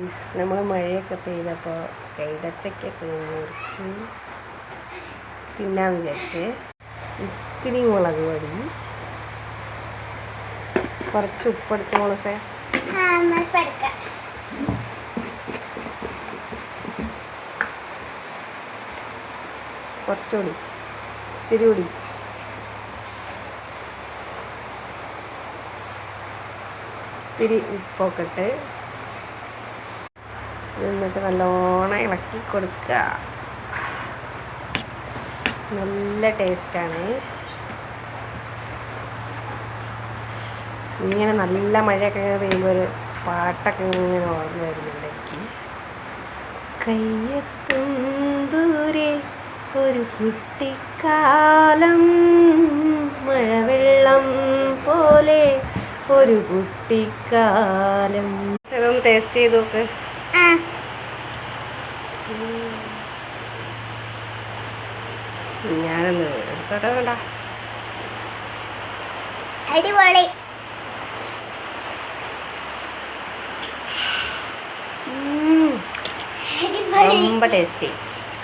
Guys, നമ്മൾ മഴയൊക്കെ പെയ്തപ്പോൾ കൈതച്ചക്കൊക്കെ മുറിച്ച് തിന്നാൻ വിചാരിച്ച് ഇത്തിരി മുളക് പൊടി, കുറച്ച് ഉപ്പെടുത്ത് മുളസേ, കുറച്ചുകൂടി ഇത്തിരി കൂടി ഇത്തിരി ഉപ്പൊക്കെ ഇട്ട് എന്നിട്ട് നല്ലോണം ഇളക്കി കൊടുക്കുക. നല്ല ടേസ്റ്റാണ്. ഇങ്ങനെ നല്ല മഴയൊക്കെ പെയ്യുമ്പോൾ ഒരു പാട്ടൊക്കെ ഇങ്ങനെ ഓർമ്മ വരുന്നുണ്ട് എനിക്ക്. കയ്യെത്തും ദൂരെ ഒരു കുട്ടിക്കാലം, മഴവെള്ളം പോലെ ഒരു കുട്ടിക്കാലം. ഇതൊന്ന് ടേസ്റ്റ് ചെയ്ത് നോക്ക്. ഞാനൊന്ന് എടുത്തോട്ടെ. വേണ്ട, അടിപൊളി. ரொம்ப ടേസ്റ്റി.